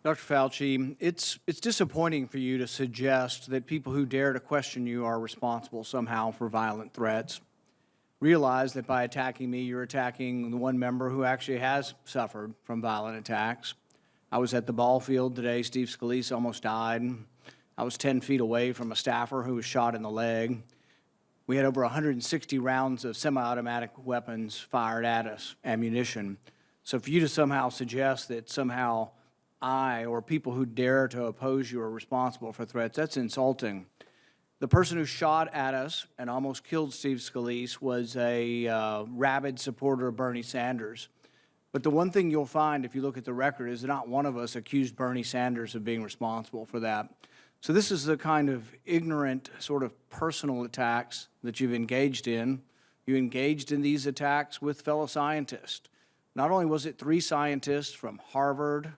Dr. Fauci, it's disappointing for you to suggest that people who dare to question you are responsible somehow for violent threats. Realize that by attacking me, you're attacking the one member who actually has suffered from violent attacks. I was at the ball field today. Steve Scalise almost died. I was 10 feet away from a staffer who was shot in the leg. We had over 160 rounds of semi-automatic weapons fired at us, ammunition. So for you to somehow suggest that somehow I or people who dare to oppose you are responsible for threats, that's insulting. The person who shot at us and almost killed Steve Scalise was a rabid supporter of Bernie Sanders. But the one thing you'll find if you look at the record is that not one of us accused Bernie Sanders of being responsible for that. So this is the kind of ignorant sort of personal attacks that you've engaged in. You engaged in these attacks with fellow scientists. Not only was it 3 scientists from Harvard,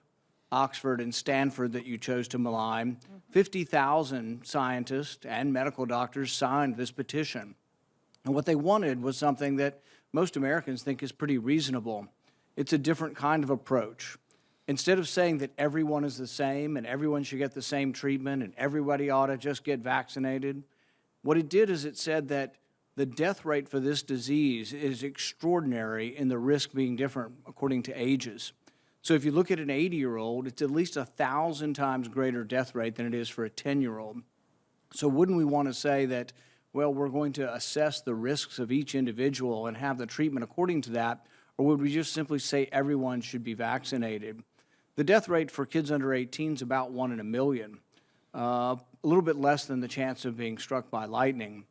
Oxford, and Stanford that you chose to malign, 50,000 scientists and medical doctors signed this petition. And what they wanted was something that most Americans think is pretty reasonable. It's a different kind of approach. Instead of saying that everyone is the same and everyone should get the same treatment and everybody ought to just get vaccinated, what it did is it said that the death rate for this disease is extraordinary in the risk being different according to ages. So if you look at an 80-year-old, it's at least 1,000 times greater death rate than it is for a 10-year-old. So wouldn't we want to say that, well, we're going to assess the risks of each individual and have the treatment according to that, or would we just simply say everyone should be vaccinated? The death rate for kids under 18 is about 1 in a million, a little bit less than the chance of being struck by lightning.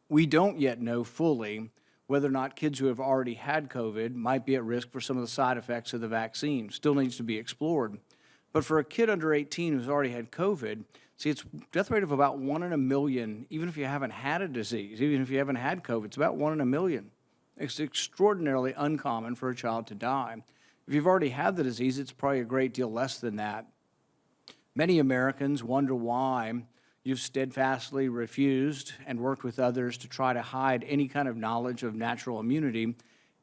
We don't yet know fully whether or not kids who have already had COVID might be at risk for some of the side effects of the vaccine. Still needs to be explored. But for a kid under 18 who's already had COVID, see, it's death rate of about 1 in a million, even if you haven't had a disease, even if you haven't had COVID, it's about 1 in a million. It's extraordinarily uncommon for a child to die. If you've already had the disease, it's probably a great deal less than that. Many Americans wonder why you've steadfastly refused and worked with others to try to hide any kind of knowledge of natural immunity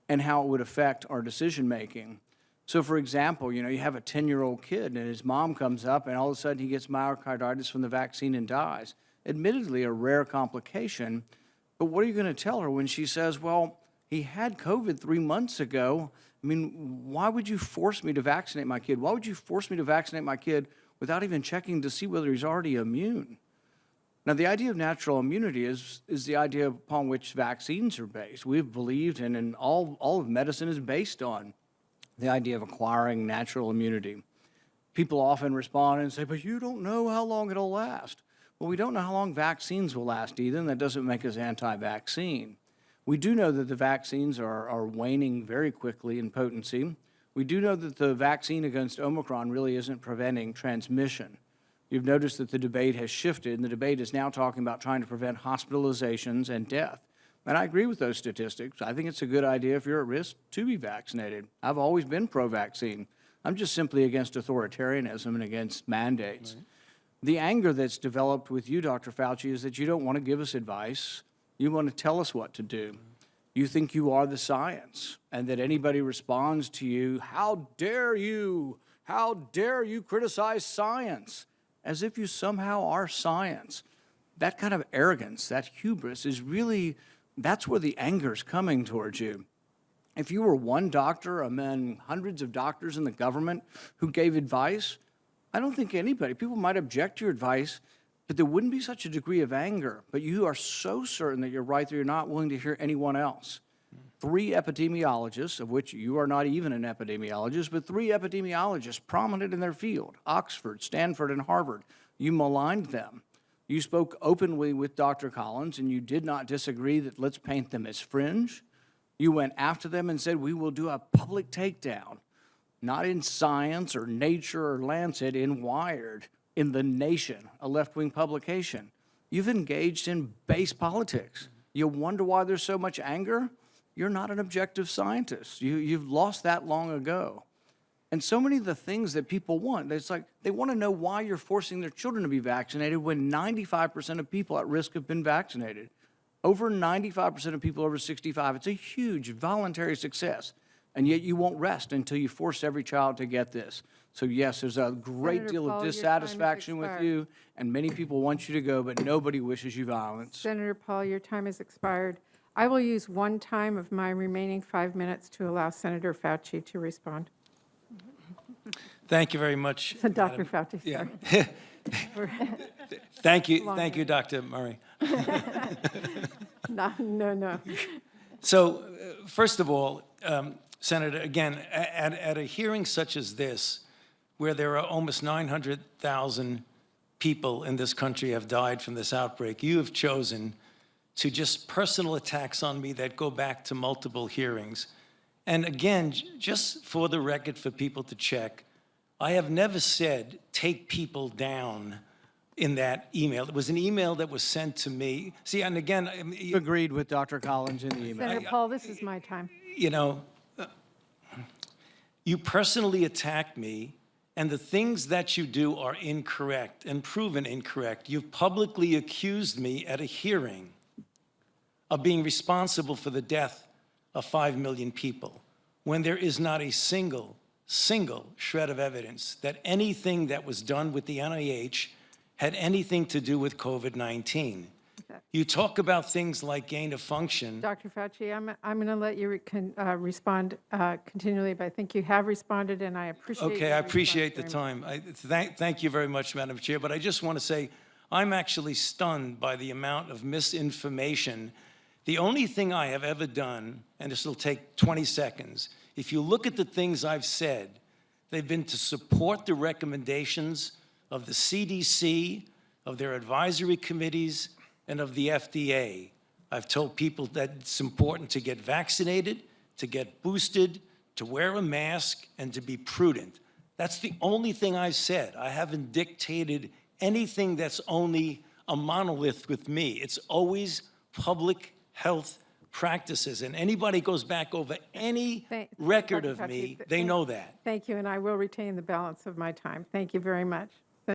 and how it would affect our decision-making. So, for example, you have a 10-year-old kid and his mom comes up and all of a sudden he gets myocarditis from the vaccine and dies. Admittedly, a rare complication, but what are you going to tell her when she says, well, he had COVID 3 months ago? I mean, why would you force me to vaccinate my kid? Why would you force me to vaccinate my kid without even checking to see whether he's already immune? Now, the idea of natural immunity is the idea upon which vaccines are based. We've believed, and all of medicine is based on the idea of acquiring natural immunity. People often respond and say, but you don't know how long it'll last. Well, we don't know how long vaccines will last either, and that doesn't make us anti-vaccine. We do know that the vaccines are waning very quickly in potency. We do know that the vaccine against Omicron really isn't preventing transmission. You've noticed that the debate has shifted, and the debate is now talking about trying to prevent hospitalizations and death. And I agree with those statistics. I think it's a good idea if you're at risk to be vaccinated. I've always been pro-vaccine. I'm just simply against authoritarianism and against mandates. Right. The anger that's developed with you, Dr. Fauci, is that you don't want to give us advice. You want to tell us what to do. You think you are the science, and that anybody responds to you, how dare you? How dare you criticize science? As if you somehow are science. That kind of arrogance, that hubris is really, that's where the anger is coming towards you. If you were one doctor among hundreds of doctors in the government who gave advice, I don't think anybody, people might object to your advice, but there wouldn't be such a degree of anger. But you are so certain that you're right that you're not willing to hear anyone else. 3 epidemiologists, of which you are not even an epidemiologist, but 3 epidemiologists prominent in their field, Oxford, Stanford, and Harvard. You maligned them. You spoke openly with Dr. Collins, and you did not disagree that let's paint them as fringe. You went after them and said, we will do a public takedown, not in Science or Nature or Lancet, in Wired, in The Nation, a left-wing publication. You've engaged in base politics. You wonder why there's so much anger? You're not an objective scientist. You've lost that long ago. And so many of the things that people want, it's like they want to know why you're forcing their children to be vaccinated when 95% of people at risk have been vaccinated. Over 95% of people over 65, it's a huge voluntary success. and yet you won't rest until you force every child to get this. So yes, there's a great Senator deal Paul, of your time has dissatisfaction with expired. you, and many people want you to go, but nobody wishes you violence. Senator Paul, your time has expired. I will use one time of my remaining 5 minutes to allow Senator Fauci to respond. Thank you very much. Dr. Madam- Fauci, Yeah. sorry. Thank you, Long Dr. Murray. No. So, first of all, Senator, again, at a hearing such as this, where there are almost 900,000 people in this country have died from this outbreak, you have chosen to just personal attacks on me that go back to multiple hearings. And again, just for the record, for people to check, I have never said take people down in that email. It was an email that was sent to me. See, and again, Agreed with Dr. Collins in the email. Senator Paul, this is my time. you know, you personally attacked me, and the things that you do are incorrect and proven incorrect. You've publicly accused me at a hearing of being responsible for the death of 5 million people, when there is not a single shred of evidence that anything that was done with the NIH had anything to do with COVID-19. You talk about things like gain of function. Dr. Fauci, I'm going to let you respond continually, but I think you have responded, and I appreciate Okay, your I appreciate the response very time. Thank you very much, Madam Chair, but I just want to say, I'm actually stunned by the amount of misinformation. The only thing I have ever done, and this will take 20 seconds, if you look at the things I've said, they've been to support the recommendations of the CDC, of their advisory committees, and of the FDA. I've told people that it's important to get vaccinated, to get boosted, to wear a mask, and to be prudent. That's the only thing I've said. I haven't dictated anything that's only a monolith with me. It's always public health practices, and anybody goes back over any record Dr. of Fauci, me, they know that. Thank you, and I will retain the balance of my time. Thank you very much.